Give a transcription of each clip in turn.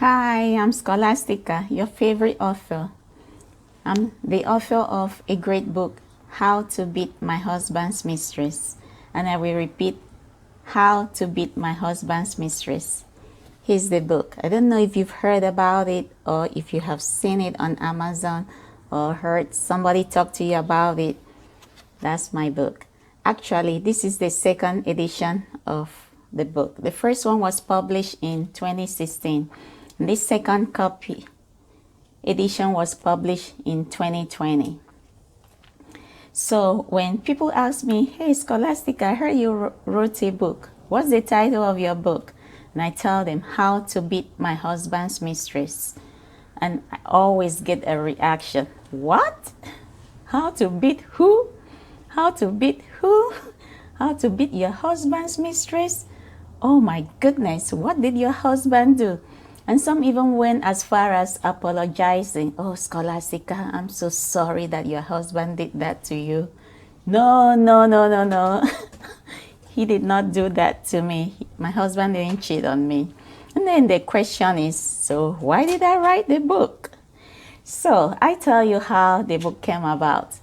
Hi, I'm Scholastica, your favorite author. I'm the author of a great book, How to Beat My Husband's Mistress. And I will repeat, How to Beat My Husband's Mistress. Here's the book. I don't know if you've heard about it or if you have seen it on Amazon or heard somebody talk to you about it. That's my book. Actually, this is the second edition of the book. The first one was published in 2016. This second copy edition was published in 2020. So when people ask me, hey Scholastica, I heard you wrote a book. What's the title of your book? And I tell them, How to Beat My Husband's Mistress. And I always get a reaction. What? How to beat who? How to beat who? How to beat your husband's mistress? Oh my goodness, what did your husband do? And some even went as far as apologizing. Oh, Scholastica, I'm so sorry that your husband did that to you. No, no, no, no, no. He did not do that to me. My husband didn't cheat on me. And then the question is, so why did I write the book? So I tell you how the book came about.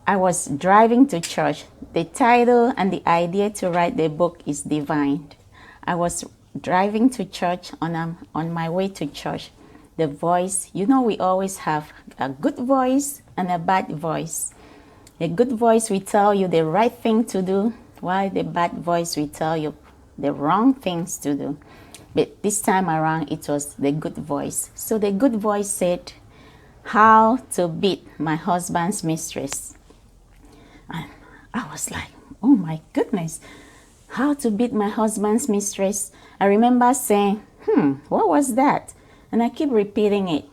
I was driving to church. The title and the idea to write the book is divine. I was driving to church on my way to church. The voice, you know, we always have a good voice and a bad voice. A good voice will tell you the right thing to do, while the bad voice will tell you the wrong things to do. But this time around, it was the good voice. So the good voice said, How to Beat My Husband's Mistress. And I was like, oh my goodness, how to beat my husband's mistress. I remember saying, what was that? And I keep repeating it.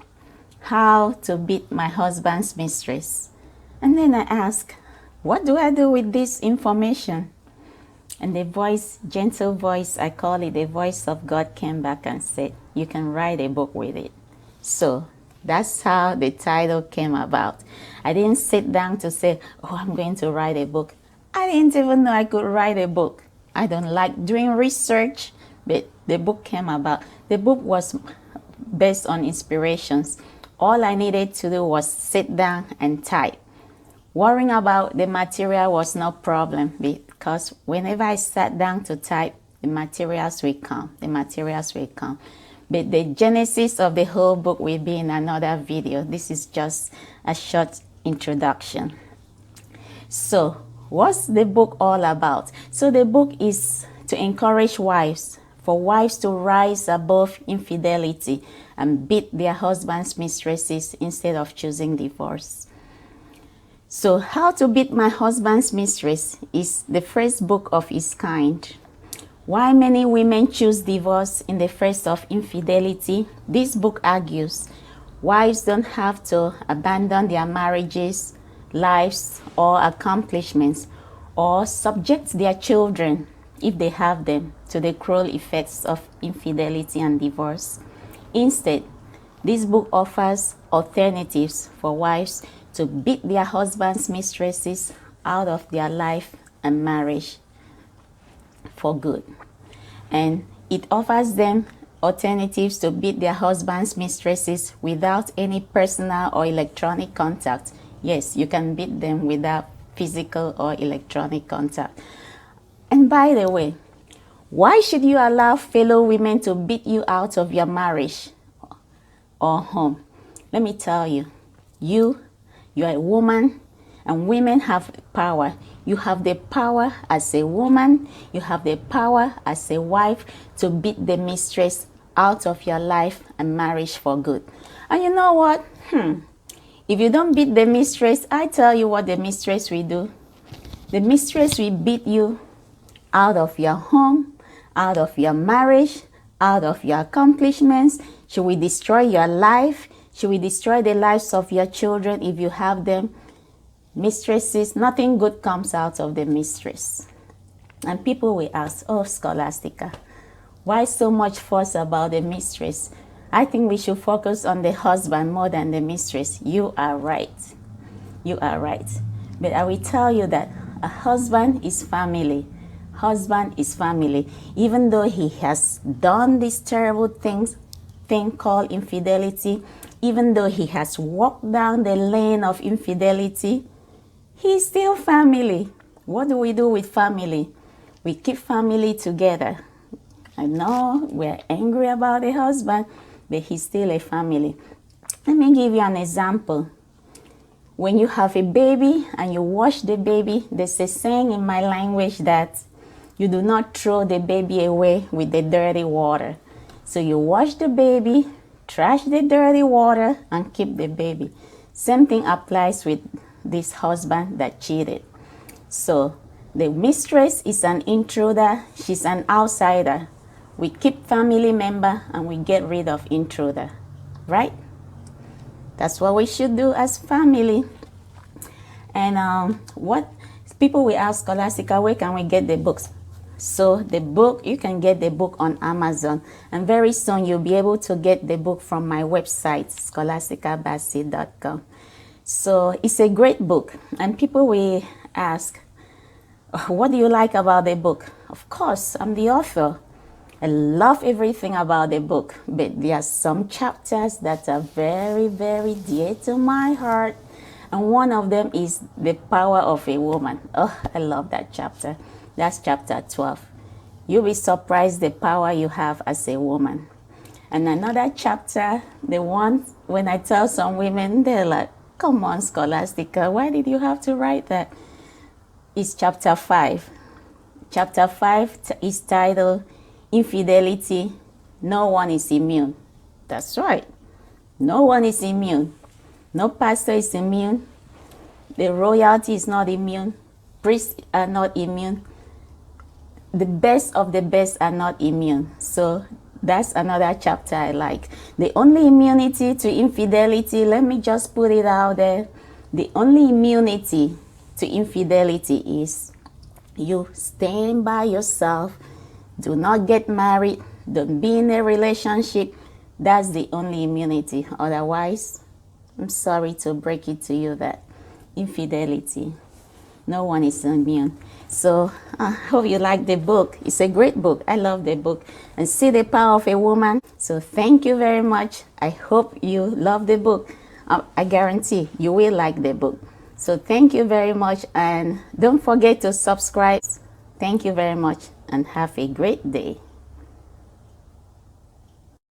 How to beat my husband's mistress. And then I ask, what do I do with this information? And the voice, gentle voice, I call it the voice of God, came back and said, you can write a book with it. So that's how the title came about. I didn't sit down to say, oh, I'm going to write a book. I didn't even know I could write a book. I don't like doing research, but the book came about. The book was based on inspirations. All I needed to do was sit down and type. Worrying about the material was no problem, because whenever I sat down to type, the materials will come. The materials will come. But the genesis of the whole book will be in another video. This is just a short introduction. So, what's the book all about? So the book is to encourage wives, for wives to rise above infidelity and beat their husbands' mistresses instead of choosing divorce. So, How to Beat My Husband's Mistress is the first book of its kind. Why many women choose divorce in the face of infidelity? This book argues wives don't have to abandon their marriages, lives, or accomplishments, or subject their children, if they have them, to the cruel effects of infidelity and divorce. Instead, this book offers alternatives for wives to beat their husbands' mistresses out of their life and marriage for good. And it offers them alternatives to beat their husbands' mistresses without any personal or electronic contact. Yes, you can beat them without physical or electronic contact. And by the way, why should you allow fellow women to beat you out of your marriage or home? Let me tell you, you're a woman, and women have power. You have the power as a woman, you have the power as a wife to beat the mistress out of your life and marriage for good. And you know what? If you don't beat the mistress, I tell you what the mistress will do. The mistress will beat you out of your home, out of your marriage, out of your accomplishments. She will destroy your life. She will destroy the lives of your children if you have them. Mistresses, nothing good comes out of the mistress. And people will ask, oh, Scholastica, why so much fuss about the mistress? I think we should focus on the husband more than the mistress. You are right. You are right. But I will tell you that a husband is family. Husband is family. Even though he has done these terrible things, thing called infidelity, even though he has walked down the lane of infidelity, he's still family. What do we do with family? We keep family together. I know we're angry about the husband, but he's still a family. Let me give you an example. When you have a baby and you wash the baby, there's a saying in my language that you do not throw the baby away with the dirty water. So you wash the baby, trash the dirty water, and keep the baby. Same thing applies with this husband that cheated. So the mistress is an intruder. She's an outsider. We keep family member and we get rid of intruder, right? That's what we should do as family. And what people will ask, Scholastica, where can we get the books? So the book, you can get the book on Amazon. And very soon you'll be able to get the book from my website, scholasticabassi.com. So it's a great book. And people will ask, what do you like about the book? Of course, I'm the author. I love everything about the book, but there are some chapters that are very, very dear to my heart. And one of them is the power of a woman. Oh, I love that chapter. That's chapter 12. You'll be surprised the power you have as a woman. And another chapter, the one when I tell some women, they're like, come on, Scholastica, why did you have to write that? It's chapter 5. Chapter 5 is titled Infidelity. No one is immune. That's right. No one is immune. No pastor is immune. The royalty is not immune. Priests are not immune. The best of the best are not immune. So that's another chapter I like. The only immunity to infidelity, let me just put it out there. The only immunity to infidelity is you stand by yourself. Do not get married. Don't be in a relationship. That's the only immunity. Otherwise, I'm sorry to break it to you that infidelity, no one is immune. So I hope you like the book. It's a great book. I love the book. And See the Power of a Woman. So thank you very much. I hope you love the book. I guarantee you will like the book. So thank you very much. And don't forget to subscribe. Thank you very much and have a great day.